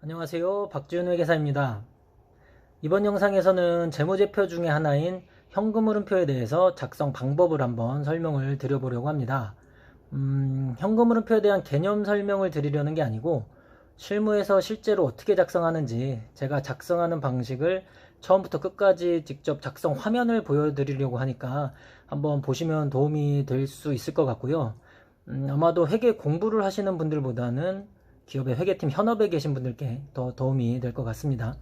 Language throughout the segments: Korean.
안녕하세요. 박지훈 회계사입니다. 이번 영상에서는 재무제표 중에 하나인 현금흐름표에 대해서 작성 방법을 한번 설명을 드려보려고 합니다. 현금흐름표에 대한 개념 설명을 드리려는 게 아니고 실무에서 실제로 어떻게 작성하는지 제가 작성하는 방식을 처음부터 끝까지 직접 작성 화면을 보여드리려고 하니까 한번 보시면 도움이 될 수 있을 것 같고요. 아마도 회계 공부를 하시는 분들보다는 기업의 회계팀 현업에 계신 분들께 더 도움이 될 것 같습니다.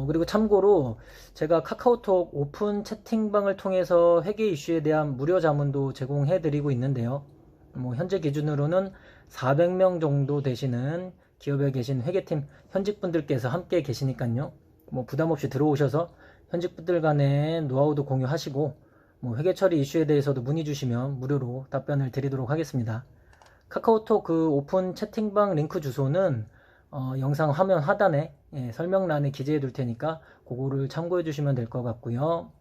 그리고 참고로 제가 카카오톡 오픈 채팅방을 통해서 회계 이슈에 대한 무료 자문도 제공해 드리고 있는데요. 현재 기준으로는 400명 정도 되시는 기업에 계신 회계팀 현직분들께서 함께 계시니까요. 부담 없이 들어오셔서 현직분들 간의 노하우도 공유하시고 회계 처리 이슈에 대해서도 문의 주시면 무료로 답변을 드리도록 하겠습니다. 카카오톡 그 오픈 채팅방 링크 주소는 영상 화면 하단에 설명란에 기재해 둘 테니까 그거를 참고해 주시면 될 것 같고요.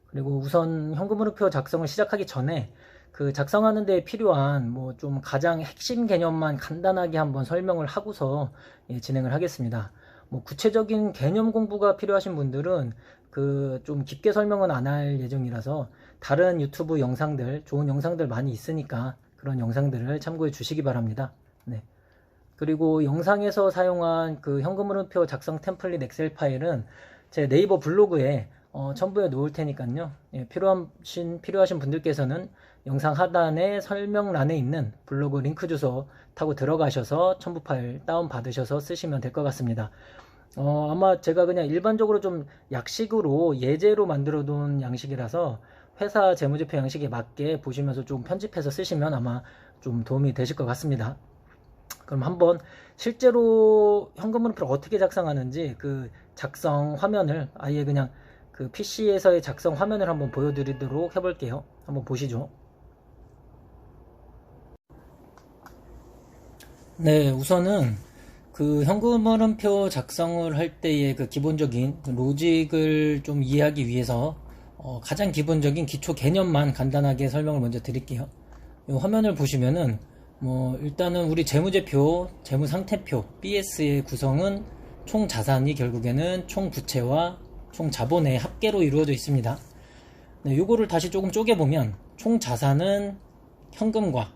그리고 우선 현금흐름표 작성을 시작하기 전에 그 작성하는 데 필요한 좀 가장 핵심 개념만 간단하게 한번 설명을 하고서 진행을 하겠습니다. 구체적인 개념 공부가 필요하신 분들은 그 좀 깊게 설명은 안 할 예정이라서 다른 유튜브 영상들, 좋은 영상들 많이 있으니까 그런 영상들을 참고해 주시기 바랍니다. 네. 그리고 영상에서 사용한 그 현금흐름표 작성 템플릿 엑셀 파일은 제 네이버 블로그에 첨부해 놓을 테니까요. 필요하신 분들께서는 영상 하단에 설명란에 있는 블로그 링크 주소 타고 들어가셔서 첨부 파일 다운 받으셔서 쓰시면 될 것 같습니다. 아마 제가 그냥 일반적으로 좀 약식으로 예제로 만들어 둔 양식이라서 회사 재무제표 양식에 맞게 보시면서 좀 편집해서 쓰시면 아마 좀 도움이 되실 것 같습니다. 그럼 한번 실제로 현금흐름표를 어떻게 작성하는지 그 작성 화면을 아예 그냥 그 PC에서의 작성 화면을 한번 보여드리도록 해볼게요. 한번 보시죠. 네, 우선은 그 현금흐름표 작성을 할 때의 그 기본적인 로직을 좀 이해하기 위해서 가장 기본적인 기초 개념만 간단하게 설명을 먼저 드릴게요. 이 화면을 보시면은 일단은 우리 재무제표, 재무상태표, BS의 구성은 총 자산이 결국에는 총 부채와 총 자본의 합계로 이루어져 있습니다. 네, 요거를 다시 조금 쪼개보면 총 자산은 현금과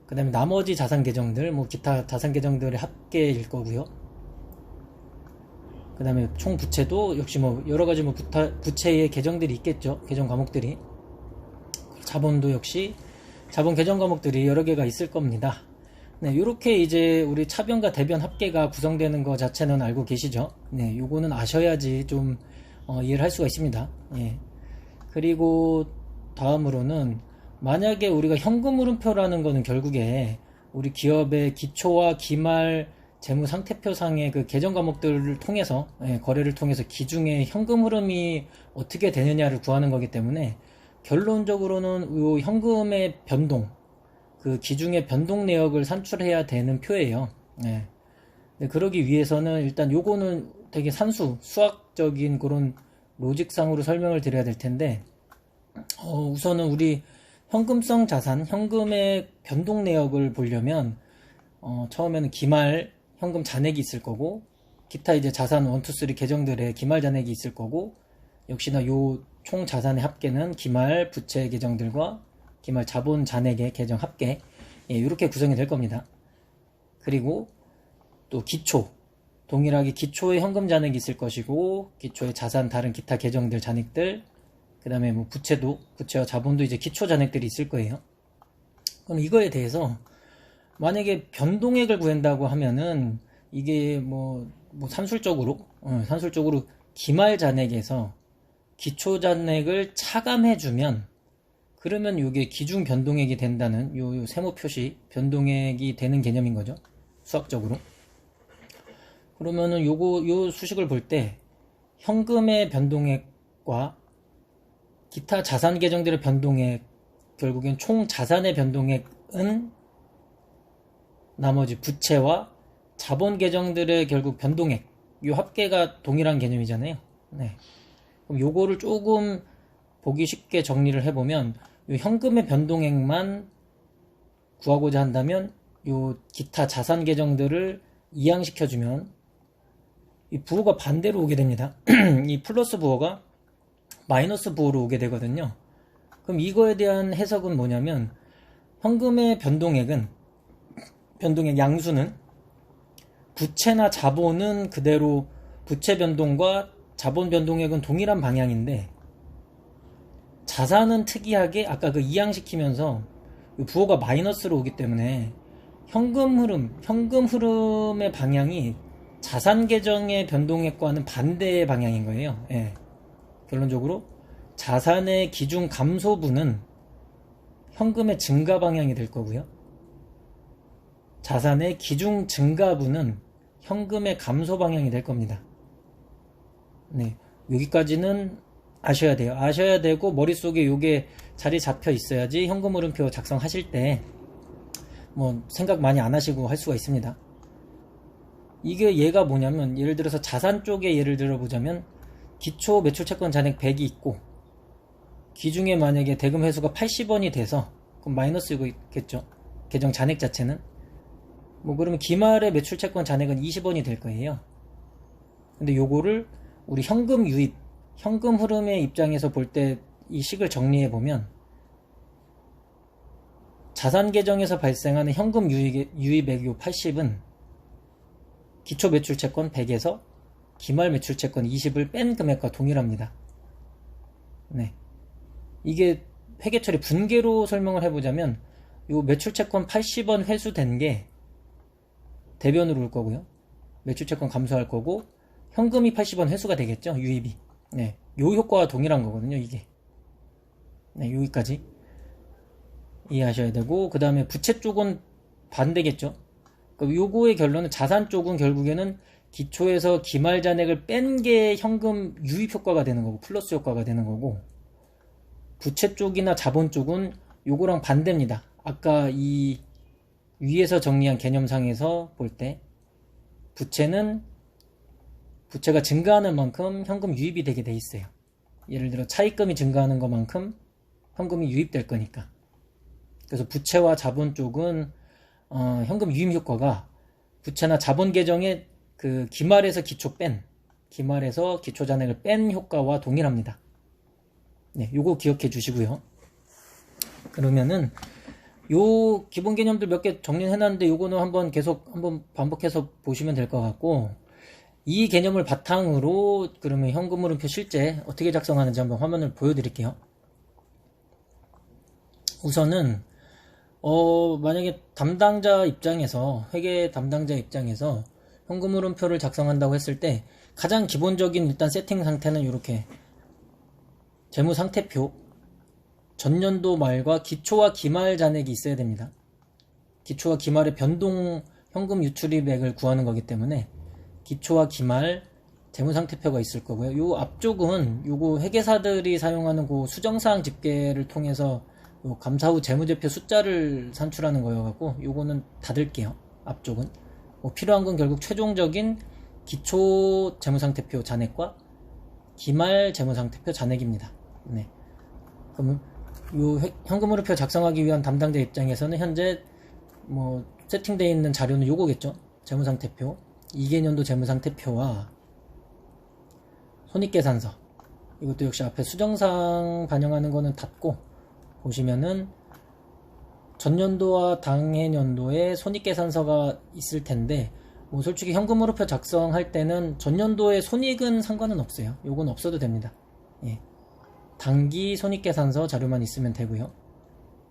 그 다음에 나머지 자산 계정들, 기타 자산 계정들의 합계일 거고요. 그 다음에 총 부채도 역시 여러가지 부채의 계정들이 있겠죠. 계정 과목들이. 자본도 역시 자본 계정 과목들이 여러 개가 있을 겁니다. 네, 요렇게 이제 우리 차변과 대변 합계가 구성되는 거 자체는 알고 계시죠? 네, 요거는 아셔야지 좀 이해를 할 수가 있습니다. 예. 그리고 다음으로는 만약에 우리가 현금흐름표라는 거는 결국에 우리 기업의 기초와 기말 재무상태표상의 그 계정 과목들을 통해서 거래를 통해서 기중에 현금 흐름이 어떻게 되느냐를 구하는 거기 때문에 결론적으로는 요 현금의 변동, 그 기중의 변동 내역을 산출해야 되는 표예요. 네. 그러기 위해서는 일단 요거는 되게 수학적인 그런 로직상으로 설명을 드려야 될 텐데, 우선은 우리 현금성 자산, 현금의 변동 내역을 보려면, 처음에는 기말 현금 잔액이 있을 거고, 기타 이제 자산 1, 2, 3 계정들의 기말 잔액이 있을 거고, 역시나 요 총 자산의 합계는 기말 부채 계정들과 기말 자본 잔액의 계정 합계, 이렇게 구성이 될 겁니다. 그리고 또 기초, 동일하게 기초의 현금 잔액이 있을 것이고, 기초의 자산 다른 기타 계정들 잔액들, 그 다음에 부채와 자본도 이제 기초 잔액들이 있을 거예요. 그럼 이거에 대해서 만약에 변동액을 구한다고 하면은 이게 산술적으로 기말 잔액에서 기초 잔액을 차감해주면 그러면 이게 기중 변동액이 된다는 요 세모 표시 변동액이 되는 개념인 거죠. 수학적으로. 그러면은 요 수식을 볼 때 현금의 변동액과 기타 자산 계정들의 변동액, 결국엔 총 자산의 변동액은 나머지 부채와 자본 계정들의 결국 변동액, 요 합계가 동일한 개념이잖아요. 네. 그럼 요거를 조금 보기 쉽게 정리를 해보면 요 현금의 변동액만 구하고자 한다면 요 기타 자산 계정들을 이항시켜주면 이 부호가 반대로 오게 됩니다. 이 플러스 부호가 마이너스 부호로 오게 되거든요. 그럼 이거에 대한 해석은 뭐냐면 현금의 변동액 양수는 부채나 자본은 그대로 부채 변동과 자본 변동액은 동일한 방향인데 자산은 특이하게 아까 그 이항시키면서 부호가 마이너스로 오기 때문에 현금 흐름의 방향이 자산 계정의 변동액과는 반대의 방향인 거예요. 예. 결론적으로 자산의 기준 감소분은 현금의 증가 방향이 될 거고요. 자산의 기준 증가분은 현금의 감소 방향이 될 겁니다. 네, 여기까지는 아셔야 돼요. 아셔야 되고 머릿속에 요게 자리 잡혀 있어야지 현금 흐름표 작성하실 때 뭐 생각 많이 안 하시고 할 수가 있습니다. 이게 얘가 뭐냐면 예를 들어서 자산 쪽에 예를 들어 보자면 기초 매출채권 잔액 100이 있고 기중에 만약에 대금 회수가 80원이 돼서 그럼 마이너스이고 있겠죠. 계정 잔액 자체는 뭐 그러면 기말의 매출채권 잔액은 20원이 될 거예요. 근데 요거를 우리 현금 흐름의 입장에서 볼 때 이 식을 정리해 보면 자산 계정에서 발생하는 현금 유입액 요 80은 기초 매출채권 100에서 기말 매출채권 20을 뺀 금액과 동일합니다. 네. 이게 회계처리 분계로 설명을 해보자면 요 매출채권 80원 회수된 게 대변으로 올 거고요. 매출채권 감소할 거고 현금이 80원 회수가 되겠죠. 유입이. 네. 요 효과와 동일한 거거든요. 이게. 네. 여기까지 이해하셔야 되고 그 다음에 부채 쪽은 반대겠죠. 요거의 결론은 자산 쪽은 결국에는 기초에서 기말 잔액을 뺀 게 현금 유입 효과가 되는 거고 플러스 효과가 되는 거고 부채 쪽이나 자본 쪽은 요거랑 반대입니다. 아까 이 위에서 정리한 개념상에서 볼 때 부채가 증가하는 만큼 현금 유입이 되게 돼 있어요. 예를 들어 차입금이 증가하는 것만큼 현금이 유입될 거니까. 그래서 부채와 자본 쪽은 현금 유입 효과가 부채나 자본 계정의 그 기말에서 기초 잔액을 뺀 효과와 동일합니다. 네, 요거 기억해 주시고요. 그러면은 요 기본 개념들 몇 개 정리해 놨는데 요거는 한번 반복해서 보시면 될 것 같고 이 개념을 바탕으로 그러면 현금 흐름표 실제 어떻게 작성하는지 한번 화면을 보여드릴게요. 우선은 만약에 회계 담당자 입장에서 현금 흐름표를 작성한다고 했을 때 가장 기본적인 일단 세팅 상태는 이렇게 재무 상태표 전년도 말과 기초와 기말 잔액이 있어야 됩니다. 기초와 기말의 변동 현금 유출입액을 구하는 거기 때문에 기초와 기말 재무 상태표가 있을 거고요. 요 앞쪽은 요거 회계사들이 사용하는 그 수정사항 집계를 통해서 요 감사 후 재무제표 숫자를 산출하는 거여갖고 요거는 닫을게요. 앞쪽은 필요한 건 결국 최종적인 기초 재무상태표 잔액과 기말 재무상태표 잔액입니다. 네. 그럼 요 현금 흐름표 작성하기 위한 담당자 입장에서는 현재 세팅되어 있는 자료는 요거겠죠. 재무상태표 2개년도 재무상태표와 손익계산서 이것도 역시 앞에 수정사항 반영하는 거는 닫고 보시면은 전년도와 당해년도에 손익계산서가 있을 텐데 솔직히 현금 흐름표 작성할 때는 전년도의 손익은 상관은 없어요. 요건 없어도 됩니다. 예. 당기 손익계산서 자료만 있으면 되고요.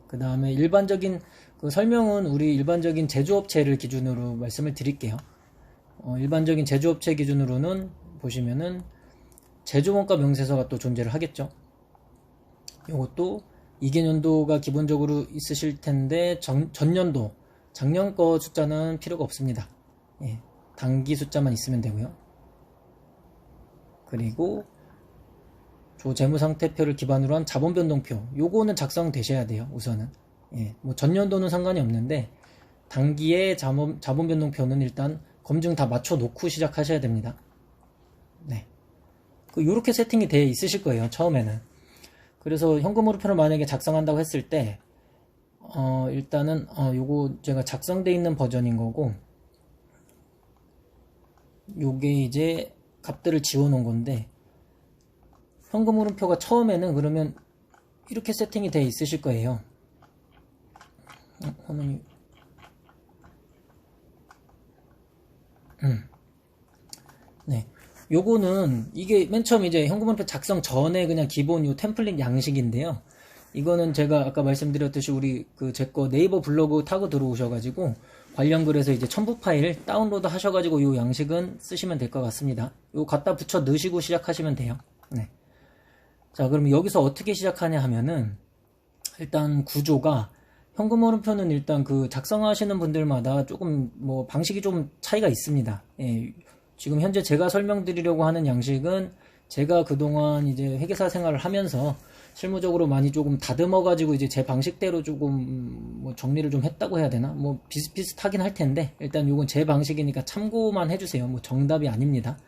그 다음에 일반적인 설명은 우리 일반적인 제조업체를 기준으로 말씀을 드릴게요. 일반적인 제조업체 기준으로는 보시면은 제조원가 명세서가 또 존재를 하겠죠. 요것도 2개년도가 기본적으로 있으실 텐데 전년도 작년 거 숫자는 필요가 없습니다. 예, 당기 숫자만 있으면 되고요. 그리고 조재무상태표를 기반으로 한 자본변동표 요거는 작성되셔야 돼요. 우선은 전년도는 상관이 없는데 당기의 자본변동표는 일단 검증 다 맞춰 놓고 시작하셔야 됩니다. 네, 요렇게 세팅이 되어 있으실 거예요. 처음에는. 그래서 현금 흐름표를 만약에 작성한다고 했을 때 일단은 요거 제가 작성되어 있는 버전인 거고 요게 이제 값들을 지워 놓은 건데, 현금 흐름표가 처음에는 그러면 이렇게 세팅이 되어 있으실 거예요. 화면이 네, 요거는 이게 맨 처음 이제 현금 흐름표 작성 전에 그냥 기본 요 템플릿 양식인데요. 이거는 제가 아까 말씀드렸듯이 우리 그 제 거 네이버 블로그 타고 들어오셔가지고 관련 글에서 이제 첨부 파일 다운로드 하셔가지고 요 양식은 쓰시면 될 것 같습니다. 요 갖다 붙여 넣으시고 시작하시면 돼요. 네. 자, 그럼 여기서 어떻게 시작하냐 하면은 일단 구조가 현금 흐름표는 일단 그 작성하시는 분들마다 조금 뭐 방식이 좀 차이가 있습니다. 예, 지금 현재 제가 설명드리려고 하는 양식은 제가 그동안 이제 회계사 생활을 하면서 실무적으로 많이 조금 다듬어 가지고 이제 제 방식대로 조금 뭐 정리를 좀 했다고 해야 되나? 뭐 비슷비슷하긴 할 텐데 일단 요건 제 방식이니까 참고만 해주세요. 뭐 정답이 아닙니다.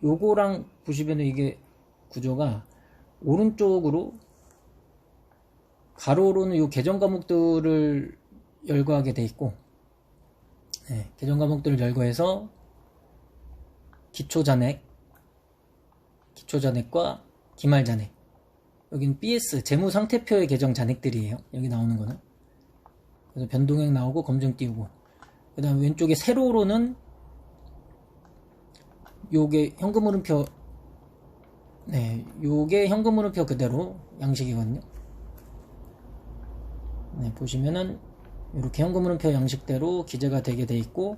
요거랑 보시면 이게 구조가 오른쪽으로 가로로는 요 계정 과목들을 열거하게 돼 있고, 네, 계정 과목들을 열거해서 기초잔액과 기말잔액, 여기는 BS 재무상태표의 계정 잔액들이에요. 여기 나오는 거는. 그래서 변동액 나오고 검증 띄우고, 그 다음 왼쪽에 세로로는 요게 현금 흐름표, 네, 요게 현금 흐름표 그대로 양식이거든요. 네, 보시면은 이렇게 현금 흐름표 양식대로 기재가 되게 돼 있고,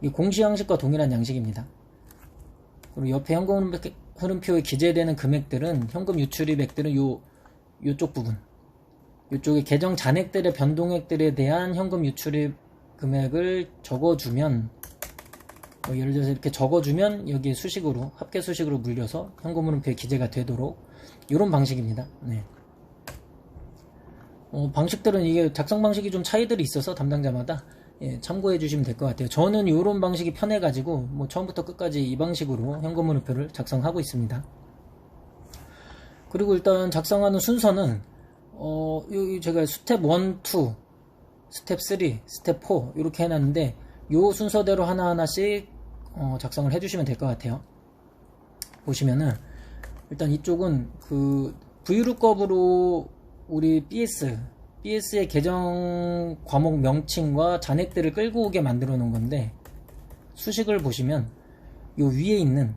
이 공시 양식과 동일한 양식입니다. 그리고 옆에 현금 흐름표에 기재되는 금액들은 현금 유출입액들은 요쪽 부분, 요쪽에 계정 잔액들의 변동액들에 대한 현금 유출입 금액을 적어주면, 뭐 예를 들어서 이렇게 적어주면 여기에 수식으로 합계 수식으로 물려서 현금 흐름표에 기재가 되도록 이런 방식입니다. 네. 방식들은 이게 작성 방식이 좀 차이들이 있어서 담당자마다 예, 참고해 주시면 될 것 같아요. 저는 이런 방식이 편해가지고 뭐 처음부터 끝까지 이 방식으로 현금 흐름표를 작성하고 있습니다. 그리고 일단 작성하는 순서는 제가 스텝 1, 2, 스텝 3, 스텝 4 이렇게 해놨는데 요 순서대로 하나하나씩 작성을 해주시면 될 것 같아요. 보시면은 일단 이쪽은 그 VLOOKUP으로 우리 BS의 계정 과목 명칭과 잔액들을 끌고 오게 만들어 놓은 건데, 수식을 보시면 요 위에 있는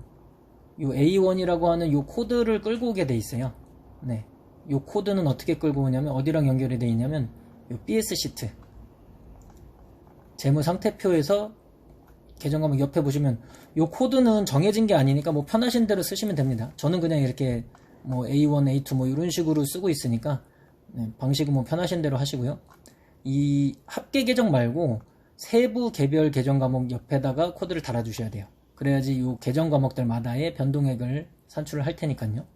요 A1이라고 하는 요 코드를 끌고 오게 돼 있어요. 네. 요 코드는 어떻게 끌고 오냐면 어디랑 연결이 돼 있냐면 요 BS 시트 재무 상태표에서 계정 과목 옆에 보시면 요 코드는 정해진 게 아니니까 뭐 편하신 대로 쓰시면 됩니다. 저는 그냥 이렇게 뭐 A1, A2 뭐 이런 식으로 쓰고 있으니까 네, 방식은 뭐 편하신 대로 하시고요. 이 합계 계정 말고 세부 개별 계정 과목 옆에다가 코드를 달아주셔야 돼요. 그래야지 이 계정 과목들마다의 변동액을 산출을 할 테니까요.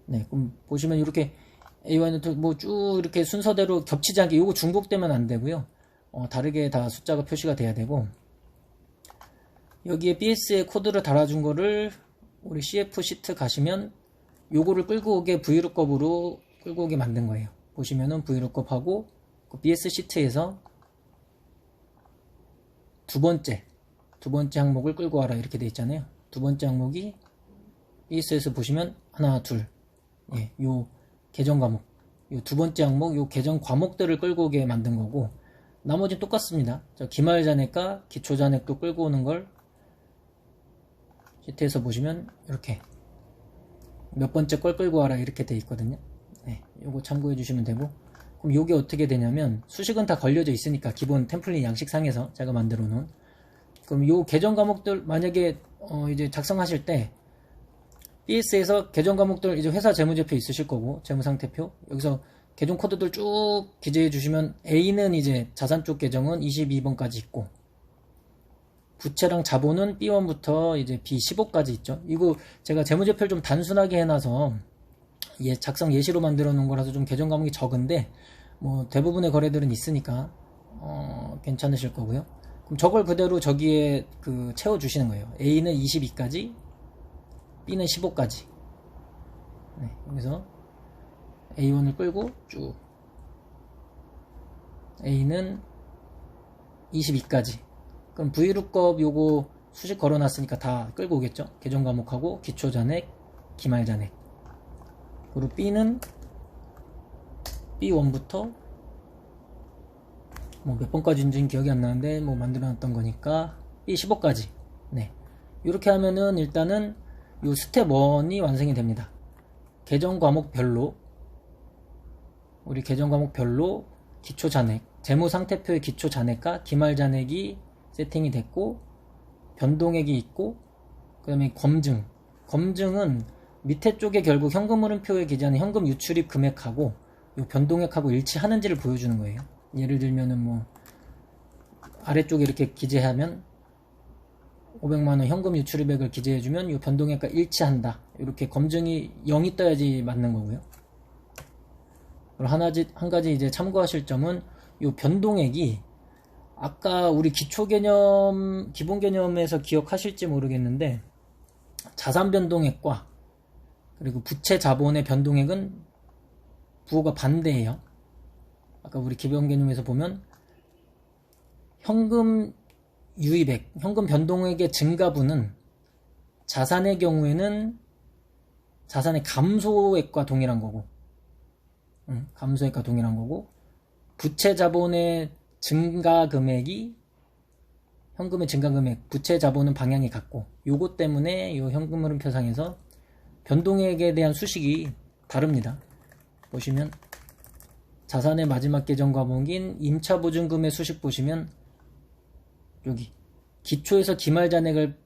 네, 그럼 보시면 이렇게 A1, 뭐 쭉 이렇게 순서대로 겹치지 않게 요거 중복되면 안 되고요. 다르게 다 숫자가 표시가 돼야 되고, 여기에 BS에 코드를 달아준 거를 우리 CF 시트 가시면 요거를 끌고 오게 VLOOKUP으로 끌고 오게 만든 거예요. 보시면은 VLOOKUP하고 그 BS 시트에서 두 번째 항목을 끌고 와라 이렇게 돼 있잖아요. 두 번째 항목이 BS에서 보시면 하나, 둘, 예, 요 계정 과목, 요 두 번째 항목, 요 계정 과목들을 끌고 오게 만든 거고, 나머지는 똑같습니다. 기말 잔액과 기초 잔액도 끌고 오는 걸 시트에서 보시면 이렇게 몇 번째 걸 끌고 와라 이렇게 돼 있거든요. 네, 요거 참고해 주시면 되고, 그럼 요게 어떻게 되냐면 수식은 다 걸려져 있으니까 기본 템플릿 양식상에서 제가 만들어 놓은, 그럼 요 계정 과목들 만약에 이제 작성하실 때 BS에서 계정 과목들 이제 회사 재무제표 있으실 거고 재무상태표 여기서 계정 코드들 쭉 기재해 주시면 A는 이제 자산 쪽 계정은 22번까지 있고, 부채랑 자본은 B1부터 이제 B15까지 있죠. 이거 제가 재무제표를 좀 단순하게 해놔서 작성 예시로 만들어 놓은 거라서 좀 계정 과목이 적은데 뭐 대부분의 거래들은 있으니까 괜찮으실 거고요. 그럼 저걸 그대로 저기에 그 채워 주시는 거예요. A는 22까지, B는 15까지. 네, 여기서 A1을 끌고 쭉 A는 22까지. 그럼 VLOOKUP 요거 수식 걸어놨으니까 다 끌고 오겠죠. 개정 과목하고 기초 잔액, 기말 잔액. 그리고 B는 B1부터 뭐 몇 번까지인지는 기억이 안 나는데 뭐 만들어놨던 거니까 B15까지. 네, 이렇게 하면은 일단은 요 스텝 1이 완성이 됩니다. 개정 과목별로 우리 개정 과목별로 기초 잔액, 재무 상태표의 기초 잔액과 기말 잔액이 세팅이 됐고 변동액이 있고, 그 다음에 검증은 밑에 쪽에 결국 현금 흐름표에 기재하는 현금 유출입 금액하고 요 변동액하고 일치하는지를 보여주는 거예요. 예를 들면은 뭐 아래쪽에 이렇게 기재하면 500만원 현금 유출입액을 기재해주면 이 변동액과 일치한다. 이렇게 검증이 0이 떠야지 맞는 거고요. 그리고 한 가지 이제 참고하실 점은 이 변동액이 아까 우리 기초 개념, 기본 개념에서 기억하실지 모르겠는데 자산 변동액과 그리고 부채 자본의 변동액은 부호가 반대예요. 아까 우리 기본 개념에서 보면 현금 유입액, 현금 변동액의 증가분은 자산의 경우에는 자산의 감소액과 동일한 거고, 감소액과 동일한 거고, 부채 자본의 증가 금액이 현금의 증가 금액, 부채 자본은 방향이 같고, 요것 때문에 요 현금 흐름표상에서 변동액에 대한 수식이 다릅니다. 보시면 자산의 마지막 계정 과목인 임차 보증금의 수식 보시면 여기 기초에서 기말 잔액을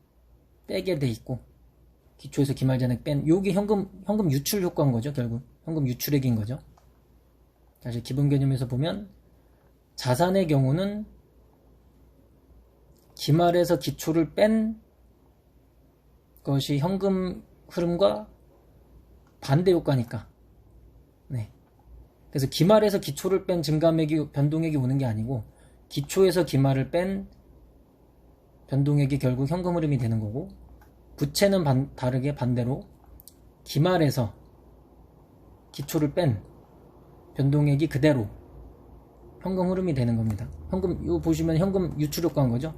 빼게 돼 있고, 기초에서 기말 잔액 뺀 요게 현금 유출 효과인 거죠. 결국 현금 유출액인 거죠. 다시 기본 개념에서 보면 자산의 경우는 기말에서 기초를 뺀 것이 현금 흐름과 반대 효과니까. 네. 그래서 기말에서 기초를 뺀 증감액이 변동액이 오는 게 아니고 기초에서 기말을 뺀 변동액이 결국 현금 흐름이 되는 거고, 부채는 다르게 반대로 기말에서 기초를 뺀 변동액이 그대로 현금 흐름이 되는 겁니다. 이거 보시면 현금 유출 효과인 거죠.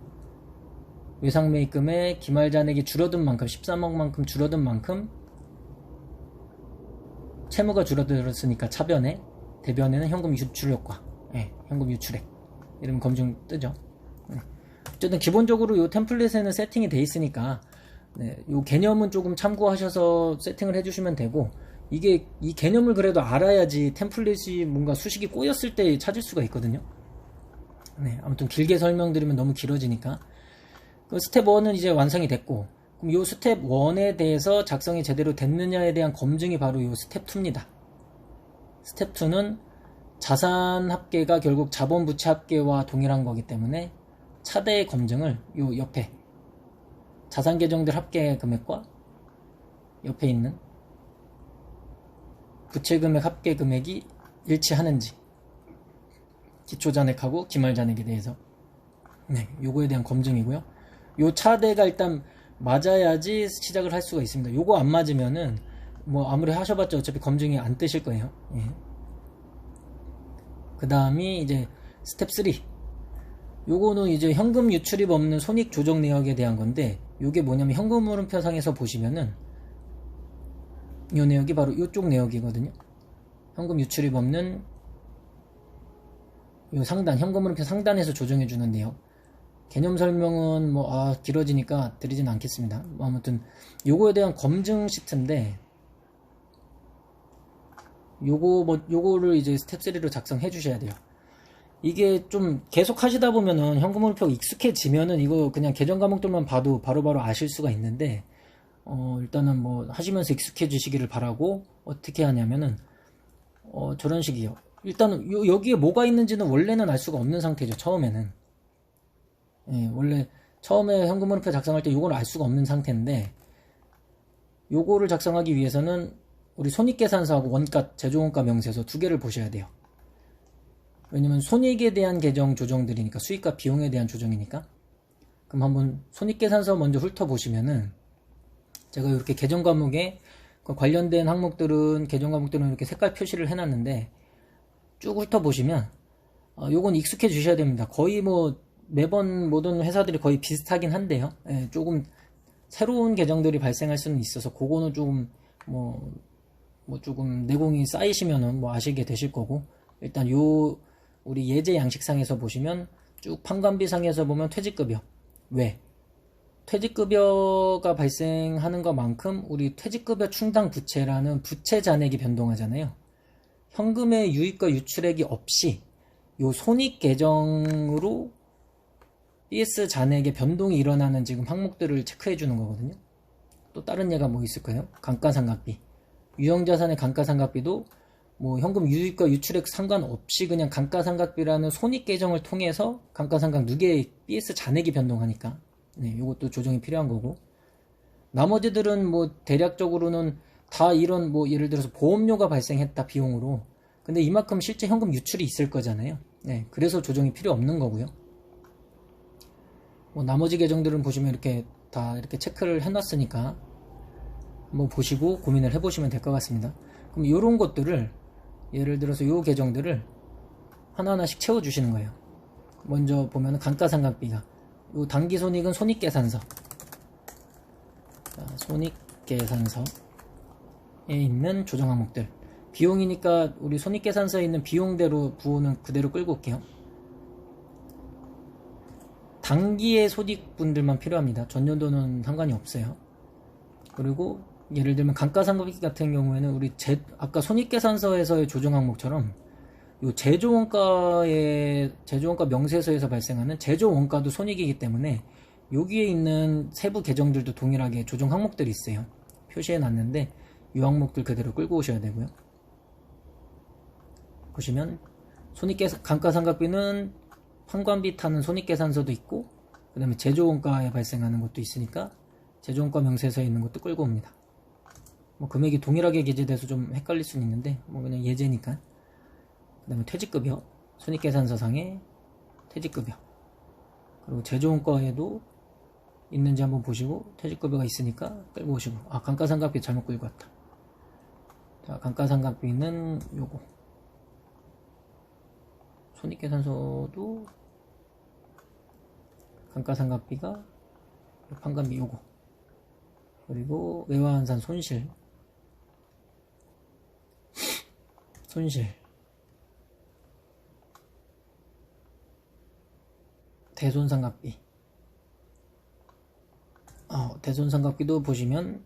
외상매입금의 기말 잔액이 줄어든 만큼, 13억만큼 줄어든 만큼 채무가 줄어들었으니까 차변에, 대변에는 현금 유출 효과, 현금 유출액 이러면 검증 뜨죠. 어쨌든 기본적으로 이 템플릿에는 세팅이 돼 있으니까 이 개념은 조금 참고하셔서 세팅을 해주시면 되고, 이 개념을 그래도 알아야지 템플릿이 뭔가 수식이 꼬였을 때 찾을 수가 있거든요. 아무튼 길게 설명드리면 너무 길어지니까 그 스텝 1은 이제 완성이 됐고, 그럼 이 스텝 1에 대해서 작성이 제대로 됐느냐에 대한 검증이 바로 이 스텝 2입니다. 스텝 2는 자산 합계가 결국 자본 부채 합계와 동일한 거기 때문에 차대의 검증을 요 옆에 자산 계정들 합계 금액과 옆에 있는 부채 금액 합계 금액이 일치하는지, 기초 잔액하고 기말 잔액에 대해서 요거에 대한 검증이고요. 요 차대가 일단 맞아야지 시작을 할 수가 있습니다. 요거 안 맞으면은 뭐 아무리 하셔봤자 어차피 검증이 안 뜨실 거예요. 그 다음이 이제 스텝 3. 요거는 이제 현금 유출입 없는 손익 조정 내역에 대한 건데, 요게 뭐냐면 현금 흐름표상에서 보시면은 요 내역이 바로 요쪽 내역이거든요. 현금 유출입 없는 요 상단, 현금 흐름표 상단에서 조정해주는 내역. 개념 설명은 길어지니까 드리진 않겠습니다. 아무튼 요거에 대한 검증 시트인데, 요거를 이제 스텝 3로 작성해 주셔야 돼요. 이게 좀 계속 하시다 보면은 현금 흐름표가 익숙해지면은 이거 그냥 계정 과목들만 봐도 바로바로 아실 수가 있는데, 일단은 뭐 하시면서 익숙해지시기를 바라고, 어떻게 하냐면은 저런 식이요. 일단은 여기에 뭐가 있는지는 원래는 알 수가 없는 상태죠. 처음에는. 원래 처음에 현금 흐름표 작성할 때 요걸 알 수가 없는 상태인데, 요거를 작성하기 위해서는 우리 손익계산서하고 원가, 제조원가 명세서 두 개를 보셔야 돼요. 왜냐면 손익에 대한 계정 조정들이니까, 수익과 비용에 대한 조정이니까. 그럼 한번 손익계산서 먼저 훑어보시면은, 제가 이렇게 계정 과목에 관련된 항목들은, 계정 과목들은 이렇게 색깔 표시를 해놨는데, 쭉 훑어보시면 요건 익숙해 주셔야 됩니다. 거의 뭐 매번 모든 회사들이 거의 비슷하긴 한데요. 예, 조금 새로운 계정들이 발생할 수는 있어서 그거는 조금 조금 내공이 쌓이시면은 뭐 아시게 되실 거고, 일단 우리 예제 양식상에서 보시면 쭉 판관비상에서 보면 퇴직급여, 왜 퇴직급여가 발생하는 것만큼 우리 퇴직급여 충당 부채라는 부채 잔액이 변동하잖아요. 현금의 유입과 유출액이 없이 요 손익 계정으로 BS 잔액의 변동이 일어나는 지금 항목들을 체크해 주는 거거든요. 또 다른 예가 뭐 있을까요? 감가상각비, 유형자산의 감가상각비도 뭐 현금 유입과 유출액 상관없이 그냥 감가상각비라는 손익 계정을 통해서 감가상각 누계의 BS 잔액이 변동하니까 이것도 조정이 필요한 거고, 나머지들은 뭐 대략적으로는 다 이런 뭐 예를 들어서 보험료가 발생했다 비용으로, 근데 이만큼 실제 현금 유출이 있을 거잖아요. 그래서 조정이 필요 없는 거고요. 뭐 나머지 계정들은 보시면 이렇게 다 이렇게 체크를 해놨으니까 한번 보시고 고민을 해보시면 될 것 같습니다. 그럼 이런 것들을 예를 들어서 이 계정들을 하나하나씩 채워주시는 거예요. 먼저 보면 감가상각비가, 요 당기손익은 손익계산서, 손익계산서에 있는 조정 항목들, 비용이니까 우리 손익계산서에 있는 비용대로 부호는 그대로 끌고 올게요. 단기의 손익분들만 필요합니다. 전년도는 상관이 없어요. 그리고 예를 들면 감가상각비 같은 경우에는 우리 아까 손익계산서에서의 조정 항목처럼 요 제조원가 명세서에서 발생하는 제조원가도 손익이기 때문에 여기에 있는 세부 계정들도 동일하게 조정 항목들이 있어요. 표시해 놨는데 이 항목들 그대로 끌고 오셔야 되고요. 보시면 감가상각비는 판관비 타는 손익계산서도 있고, 그 다음에 제조원가에 발생하는 것도 있으니까 제조원가 명세서에 있는 것도 끌고 옵니다. 뭐 금액이 동일하게 기재돼서 좀 헷갈릴 수는 있는데 뭐 그냥 예제니까. 그 다음에 퇴직급여, 손익계산서상의 퇴직급여, 그리고 제조원가에도 있는지 한번 보시고 퇴직급여가 있으니까 끌고 오시고, 감가상각비 잘못 끌고 왔다. 자, 감가상각비는 요거, 손익계산서도 감가상각비가 판관비 요거, 그리고 외화환산 손실, 대손상각비, 대손상각비도 보시면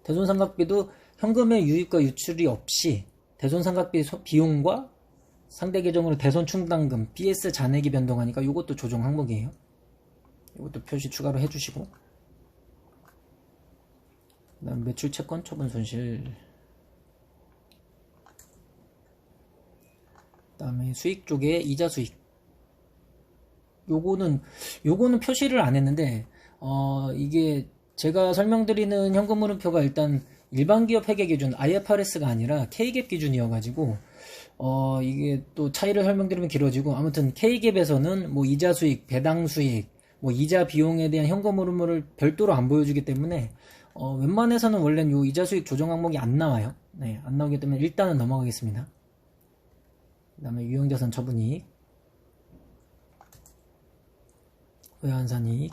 대손상각비도 현금의 유입과 유출이 없이 대손상각비 비용과 상대 계정으로 대손충당금 BS 잔액이 변동하니까 이것도 조정 항목이에요. 이것도 표시 추가로 해주시고, 그 다음 매출 채권 처분 손실, 그 다음에 수익 쪽에 이자 수익, 요거는 표시를 안 했는데 이게 제가 설명드리는 현금흐름표가 일단 일반 기업 회계 기준 IFRS가 아니라 K갭 기준이어가지고 이게 또 차이를 설명드리면 길어지고, 아무튼 K갭에서는 뭐 이자 수익, 배당 수익, 뭐 이자 비용에 대한 현금 흐름을 별도로 안 보여주기 때문에 웬만해서는 원래는 요 이자 수익 조정 항목이 안 나와요. 안 나오기 때문에 일단은 넘어가겠습니다. 그 다음에 유형자산 처분이익, 외환산이익,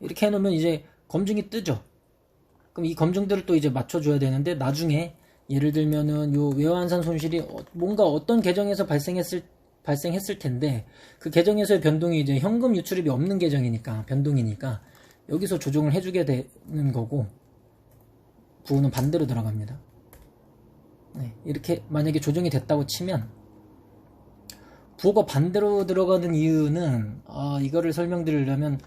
이렇게 해놓으면 이제 검증이 뜨죠. 그럼 이 검증들을 또 이제 맞춰줘야 되는데, 나중에 예를 들면은 요 외환산 손실이 뭔가 어떤 계정에서 발생했을 텐데 그 계정에서의 변동이 이제 현금 유출입이 없는 계정이니까 변동이니까 여기서 조정을 해주게 되는 거고, 부호는 반대로 들어갑니다. 이렇게 만약에 조정이 됐다고 치면, 부호가 반대로 들어가는 이유는 이거를 설명드리려면,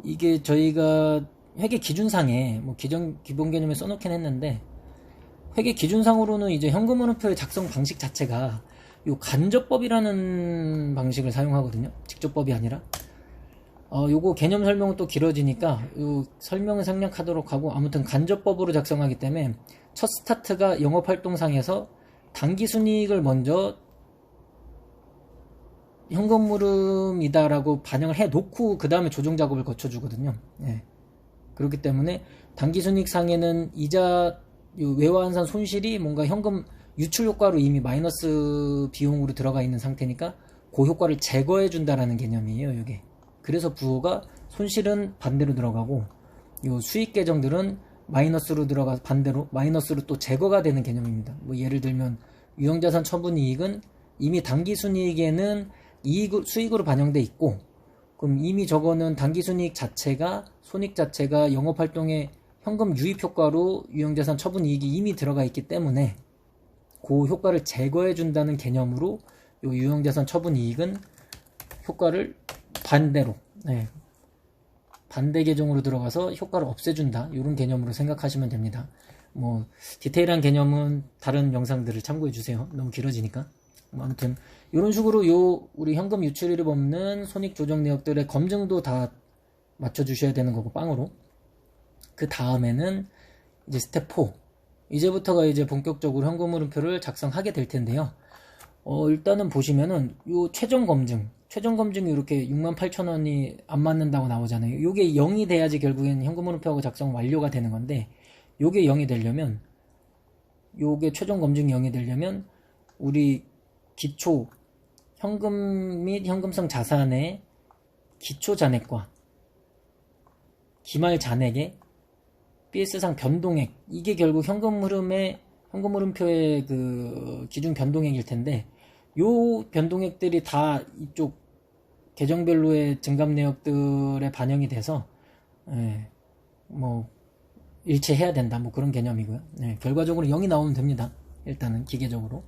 이게 저희가 회계 기준상에 뭐 기본 개념에 써놓긴 했는데, 회계 기준상으로는 이제 현금흐름표의 작성 방식 자체가 요 간접법이라는 방식을 사용하거든요. 직접법이 아니라. 요거 개념 설명은 또 길어지니까 요 설명을 생략하도록 하고, 아무튼 간접법으로 작성하기 때문에 첫 스타트가 영업활동상에서 당기순이익을 먼저 현금흐름이다라고 반영을 해놓고 그 다음에 조정 작업을 거쳐주거든요. 그렇기 때문에 당기순이익상에는 이자, 외화환산 손실이 뭔가 현금 유출 효과로 이미 마이너스 비용으로 들어가 있는 상태니까 그 효과를 제거해 준다라는 개념이에요, 이게. 그래서 부호가 손실은 반대로 들어가고 요 수익 계정들은 마이너스로 들어가 반대로 마이너스로 또 제거가 되는 개념입니다. 뭐 예를 들면 유형자산 처분 이익은 이미 당기순이익에는 수익으로 반영돼 있고, 그럼 이미 저거는 당기순이익 자체가 손익 자체가 영업활동의 현금 유입 효과로 유형자산 처분 이익이 이미 들어가 있기 때문에 그 효과를 제거해 준다는 개념으로 요 유형자산 처분 이익은 효과를 반대로, 반대 계정으로 들어가서 효과를 없애준다, 이런 개념으로 생각하시면 됩니다. 뭐 디테일한 개념은 다른 영상들을 참고해 주세요. 너무 길어지니까. 뭐 아무튼 이런 식으로 우리 현금 유출율이 없는 손익 조정 내역들의 검증도 다 맞춰 주셔야 되는 거고, 빵으로. 그 다음에는 이제 스텝 4, 이제부터가 이제 본격적으로 현금 흐름표를 작성하게 될 텐데요. 일단은 보시면은 요 최종 검증이 이렇게 68,000원이 안 맞는다고 나오잖아요. 요게 0이 돼야지 결국엔 현금 흐름표하고 작성 완료가 되는 건데, 요게 0이 되려면, 요게 최종 검증이 0이 되려면 우리 기초 현금 및 현금성 자산의 기초 잔액과 기말 잔액의 BS상 변동액, 이게 결국 현금 흐름표의 그 기준 변동액일 텐데, 요 변동액들이 다 이쪽 계정별로의 증감 내역들에 반영이 돼서 뭐 일치해야 된다, 뭐 그런 개념이고요. 결과적으로 0이 나오면 됩니다. 일단은 기계적으로.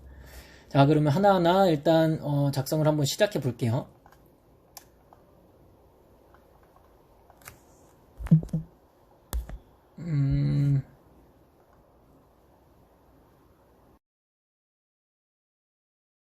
자, 그러면 하나하나 일단 작성을 한번 시작해 볼게요.